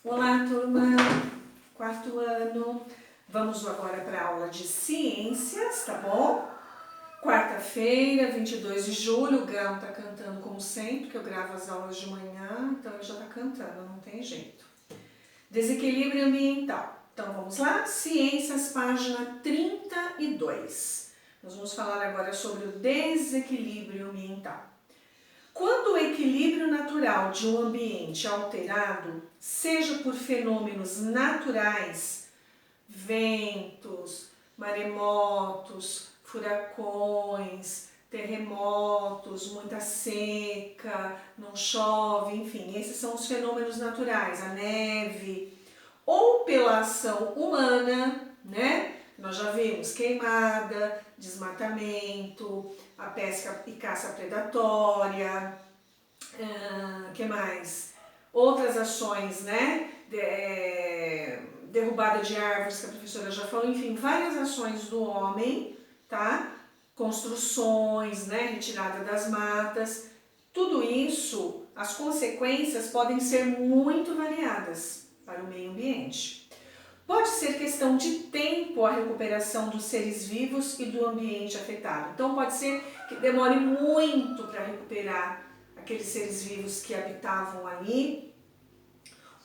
Olá, turma! Quarto ano. Vamos agora para a aula de ciências, tá bom? Quarta-feira, 22 de julho, o Galo tá cantando como sempre, que eu gravo as aulas de manhã, então ele já tá cantando, não tem jeito. Desequilíbrio ambiental. Então vamos lá? Ciências, página 32. Nós vamos falar agora sobre o desequilíbrio ambiental. Quando o equilíbrio natural de um ambiente é alterado, seja por fenômenos naturais, ventos, maremotos, furacões, terremotos, muita seca, não chove, enfim, esses são os fenômenos naturais, a neve, ou pela ação humana, né? Nós já vimos queimada, desmatamento, a pesca e caça predatória, que mais? Outras ações, né? Derrubada de árvores, que a professora já falou, enfim, várias ações do homem, tá? Construções, né? Retirada das matas. Tudo isso, as consequências podem ser muito variadas para o meio ambiente. Pode ser questão de tempo a recuperação dos seres vivos e do ambiente afetado. Então pode ser que demore muito para recuperar aqueles seres vivos que habitavam ali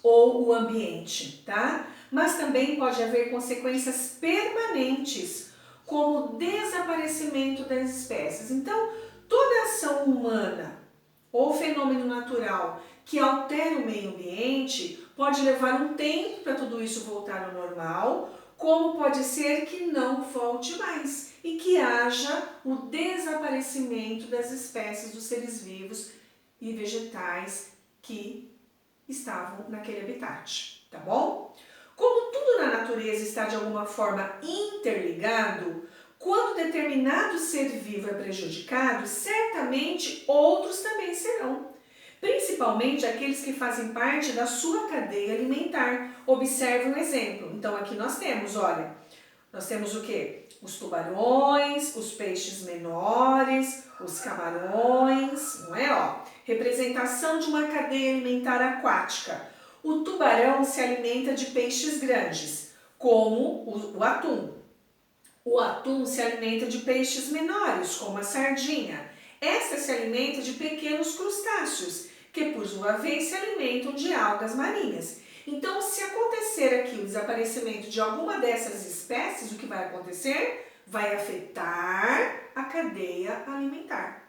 ou o ambiente, tá? Mas também pode haver consequências permanentes, como o desaparecimento das espécies. Então, toda ação humana ou fenômeno natural que altera o meio ambiente pode levar um tempo para tudo isso voltar ao normal, como pode ser que não volte mais e que haja o desaparecimento das espécies dos seres vivos e vegetais que estavam naquele habitat, tá bom? Como tudo na natureza está de alguma forma interligado, quando determinado ser vivo é prejudicado, certamente outros também serão. Principalmente aqueles que fazem parte da sua cadeia alimentar. Observe um exemplo. Então aqui nós temos, olha, nós temos o quê? Os tubarões, os peixes menores, os camarões, não é? Ó, representação de uma cadeia alimentar aquática. O tubarão se alimenta de peixes grandes, como o atum. O atum se alimenta de peixes menores, como a sardinha. Esta se alimenta de pequenos crustáceos, que por sua vez se alimentam de algas marinhas. Então, se acontecer aqui o desaparecimento de alguma dessas espécies, o que vai acontecer? Vai afetar a cadeia alimentar.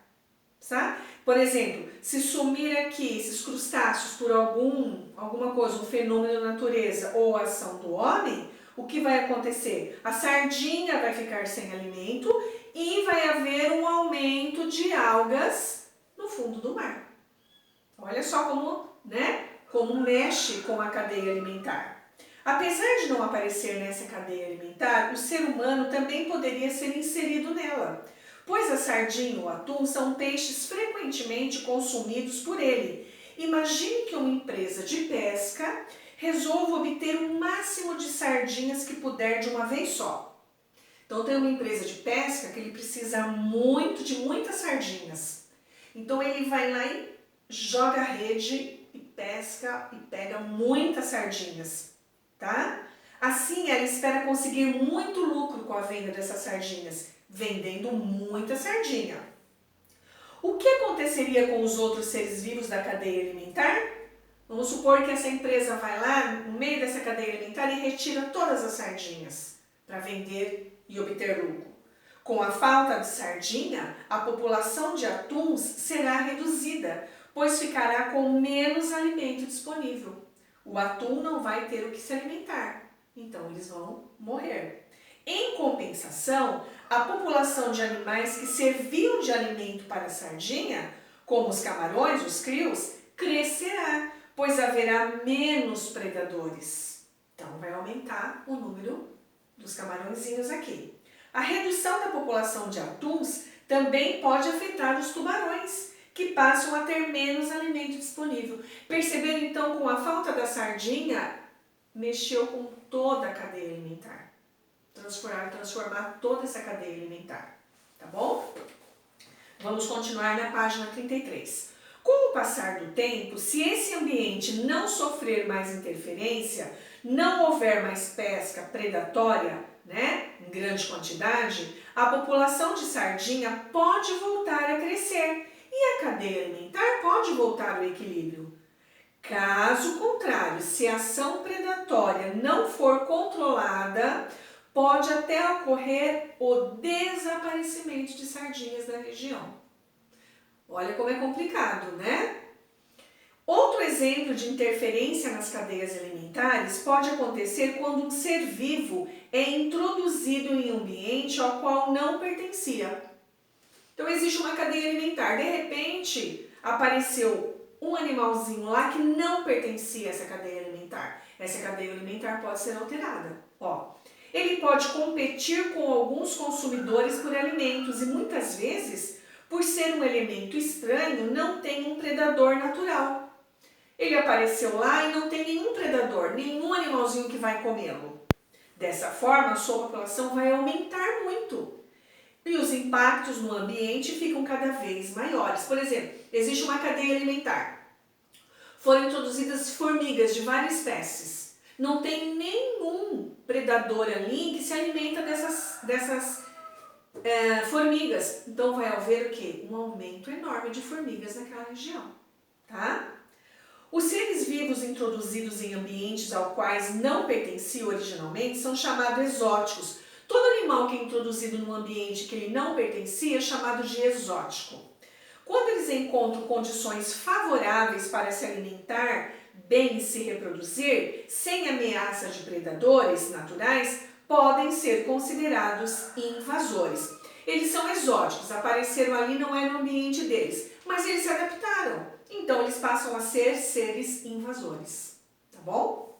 Tá? Por exemplo, se sumir aqui esses crustáceos por alguma coisa, um fenômeno da natureza ou ação do homem, o que vai acontecer? A sardinha vai ficar sem alimento e vai haver um aumento de algas no fundo do mar. Olha só como mexe com a cadeia alimentar. Apesar de não aparecer nessa cadeia alimentar, o ser humano também poderia ser inserido nela, pois a sardinha e o atum são peixes frequentemente consumidos por ele. Imagine que uma empresa de pesca resolva obter o máximo de sardinhas que puder de uma vez só. Então tem uma empresa de pesca que ele precisa de muitas sardinhas. Então ele vai lá e joga a rede e pesca e pega muitas sardinhas, tá? Assim ela espera conseguir muito lucro com a venda dessas sardinhas, vendendo muita sardinha. O que aconteceria com os outros seres vivos da cadeia alimentar? Vamos supor que essa empresa vai lá no meio dessa cadeia alimentar e retira todas as sardinhas para vender e obter lucro. Com a falta de sardinha, a população de atuns será reduzida, pois ficará com menos alimento disponível. O atum não vai ter o que se alimentar, então eles vão morrer. Em compensação, a população de animais que serviam de alimento para a sardinha, como os camarões, os crios, crescerá, pois haverá menos predadores. Então vai aumentar o número dos camarõezinhos aqui. A redução da população de atuns também pode afetar os tubarões, que passam a ter menos alimento disponível. Perceberam então com a falta da sardinha, mexeu com toda a cadeia alimentar. Transformar toda essa cadeia alimentar, tá bom? Vamos continuar na página 33. Com o passar do tempo, se esse ambiente não sofrer mais interferência, não houver mais pesca predatória, né, em grande quantidade, a população de sardinha pode voltar a crescer e a cadeia alimentar pode voltar ao equilíbrio. Caso contrário, se a ação predatória não for controlada, pode até ocorrer o desaparecimento de sardinhas da região. Olha como é complicado, né? Outro exemplo de interferência nas cadeias alimentares pode acontecer quando um ser vivo é introduzido em um ambiente ao qual não pertencia. Então existe uma cadeia alimentar, de repente apareceu um animalzinho lá que não pertencia a essa cadeia alimentar. Essa cadeia alimentar pode ser alterada. Ele pode competir com alguns consumidores por alimentos e muitas vezes, por ser um elemento estranho, não tem um predador natural. Ele apareceu lá e não tem nenhum predador, nenhum animalzinho que vai comê-lo. Dessa forma, a sua população vai aumentar muito. E os impactos no ambiente ficam cada vez maiores. Por exemplo, existe uma cadeia alimentar. Foram introduzidas formigas de várias espécies. Não tem nenhum predador ali que se alimenta dessas formigas. Então vai haver o quê? Um aumento enorme de formigas naquela região. Tá? Os seres vivos introduzidos em ambientes aos quais não pertenciam originalmente são chamados exóticos. Todo animal que é introduzido num ambiente que ele não pertencia é chamado de exótico. Quando eles encontram condições favoráveis para se alimentar bem e se reproduzir, sem ameaça de predadores naturais, podem ser considerados invasores. Eles são exóticos, apareceram ali, não é no ambiente deles, mas eles se adaptaram. Então, eles passam a ser seres invasores, tá bom?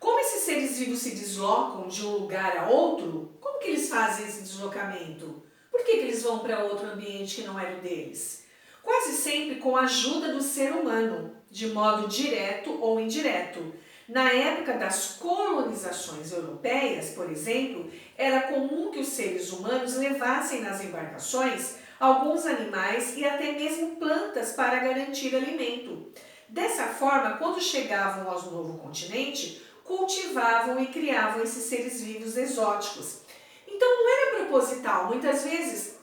Como esses seres vivos se deslocam de um lugar a outro, como que eles fazem esse deslocamento? Por que eles vão para outro ambiente que não era o deles? Quase sempre com a ajuda do ser humano, de modo direto ou indireto. Na época das colonizações europeias, por exemplo, era comum que os seres humanos levassem nas embarcações alguns animais e até mesmo plantas para garantir alimento. Dessa forma, quando chegavam ao novo continente, cultivavam e criavam esses seres vivos exóticos. Então não era proposital. Muitas vezes,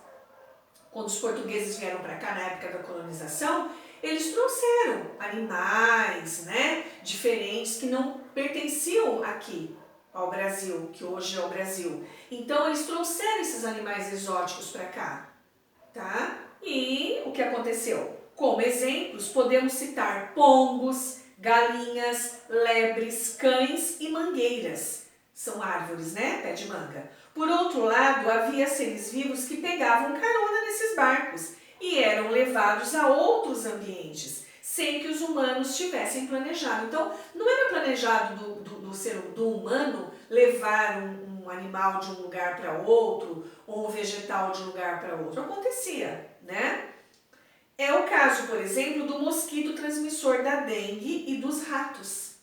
quando os portugueses vieram para cá na época da colonização, eles trouxeram animais, né, diferentes que não pertenciam aqui ao Brasil, que hoje é o Brasil. Então eles trouxeram esses animais exóticos para cá. Tá? E o que aconteceu? Como exemplos, podemos citar pombos, galinhas, lebres, cães e mangueiras. São árvores, né? Pé de manga. Por outro lado, havia seres vivos que pegavam carona nesses barcos e eram levados a outros ambientes, sem que os humanos tivessem planejado. Então, não era planejado do humano levar um animal de um lugar para outro ou um vegetal de um lugar para outro. Acontecia, né? É o caso, por exemplo, do mosquito transmissor da dengue e dos ratos.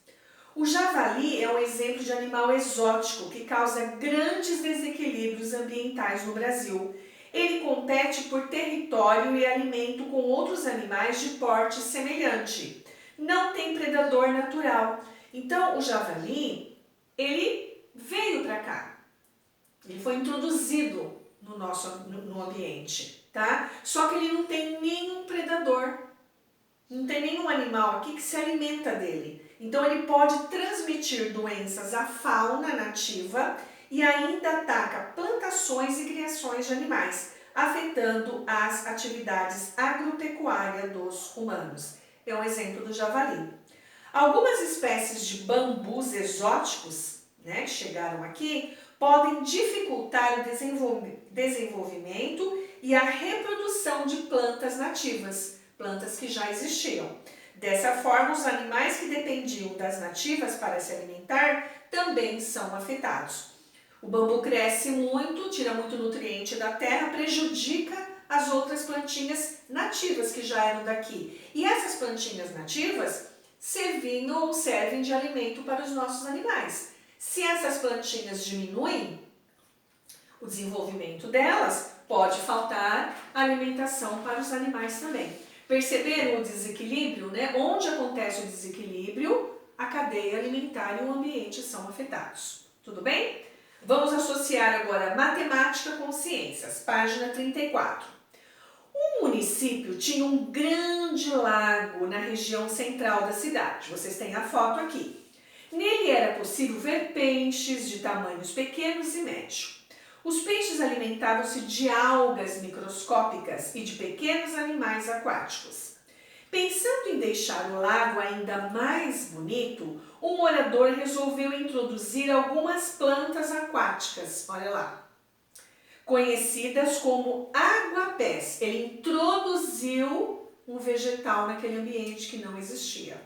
O javali é um exemplo de animal exótico que causa grandes desequilíbrios ambientais no Brasil. Ele compete por território e alimento com outros animais de porte semelhante. Não tem predador natural. Então, o javali, ele veio para cá. Ele foi introduzido no ambiente, tá? Só que ele não tem nenhum predador. Não tem nenhum animal aqui que se alimenta dele. Então, ele pode transmitir doenças à fauna nativa e ainda ataca plantações e criações de animais, afetando as atividades agropecuárias dos humanos. É um exemplo do javali. Algumas espécies de bambus exóticos, né, que chegaram aqui, podem dificultar o desenvolvimento e a reprodução de plantas nativas, plantas que já existiam. Dessa forma, os animais que dependiam das nativas para se alimentar também são afetados. O bambu cresce muito, tira muito nutriente da terra, prejudica as outras plantinhas nativas que já eram daqui. E essas plantinhas nativas servem de alimento para os nossos animais. Se essas plantinhas diminuem o desenvolvimento delas, pode faltar alimentação para os animais também. Perceberam o desequilíbrio, né? Onde acontece o desequilíbrio, a cadeia alimentar e o ambiente são afetados. Tudo bem? Vamos associar agora matemática com ciências, página 34. Um município tinha um grande lago na região central da cidade. Vocês têm a foto aqui. Nele era possível ver peixes de tamanhos pequenos e médios. Os peixes alimentavam-se de algas microscópicas e de pequenos animais aquáticos. Pensando em deixar o lago ainda mais bonito, o morador resolveu introduzir algumas plantas aquáticas, olha lá, conhecidas como aguapés. Ele introduziu um vegetal naquele ambiente que não existia.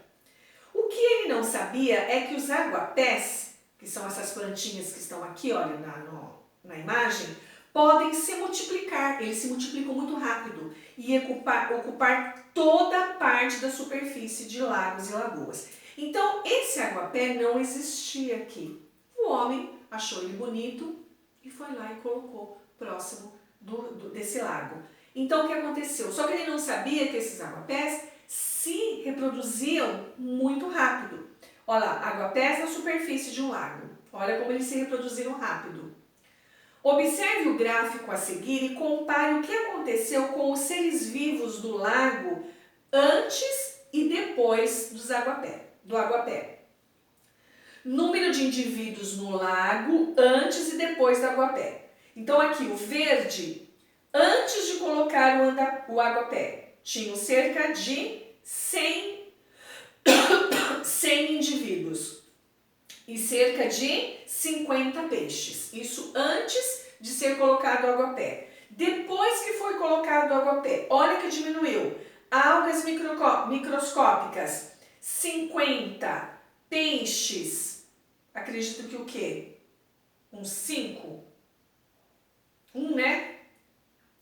O que ele não sabia é que os aguapés, que são essas plantinhas que estão aqui, olha, na imagem, podem se multiplicar. Eles se multiplicam muito rápido e ocupar toda a parte da superfície de lagos e lagoas. Então, esse aguapé não existia aqui. O homem achou ele bonito e foi lá e colocou próximo desse lago. Então, o que aconteceu? Só que ele não sabia que esses aguapés se reproduziam muito rápido. Olha lá, aguapés na superfície de um lago. Olha como eles se reproduziram rápido. Observe o gráfico a seguir e compare o que aconteceu com os seres vivos do lago antes e depois do aguapé. Número de indivíduos no lago antes e depois do aguapé. Então aqui o verde, antes de colocar o aguapé, tinham cerca de 100 indivíduos e cerca de 50 peixes. Isso antes de ser colocado o aguapé. Depois que foi colocado o aguapé, olha que diminuiu. Algas microscópicas, 50 peixes. Acredito que o quê? Uns 5? Né?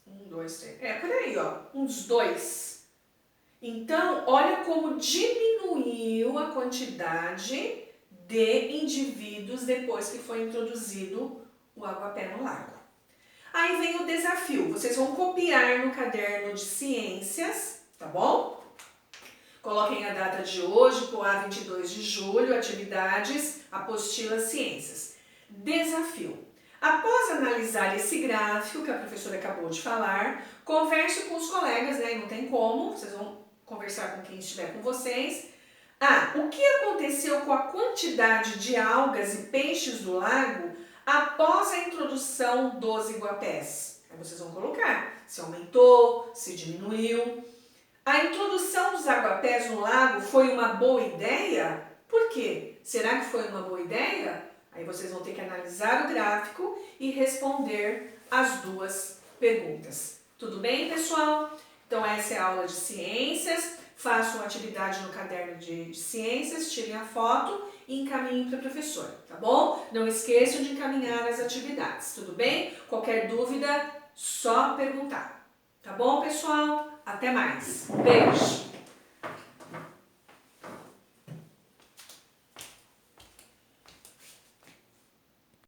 1, 2, 3. Por aí, ó. Uns 2. Então, olha como diminuiu a quantidade de indivíduos depois que foi introduzido o aguapé no lago. Aí vem o desafio. Vocês vão copiar no caderno de ciências, tá bom? Coloquem a data de hoje, POA 22 de julho, atividades, apostila ciências. Desafio. Após analisar esse gráfico que a professora acabou de falar, converse com os colegas, né? Não tem como, vocês vão conversar com quem estiver com vocês. O que aconteceu com a quantidade de algas e peixes do lago após a introdução dos iguapés? Aí vocês vão colocar se aumentou, se diminuiu. A introdução dos aguapés no lago foi uma boa ideia? Por quê? Será que foi uma boa ideia? Aí vocês vão ter que analisar o gráfico e responder as duas perguntas. Tudo bem, pessoal? Então essa é a aula de ciências. Façam atividade no caderno de ciências, tirem a foto e encaminhem para a professora, tá bom? Não esqueçam de encaminhar as atividades, tudo bem? Qualquer dúvida, só perguntar. Tá bom, pessoal? Até mais. Beijo!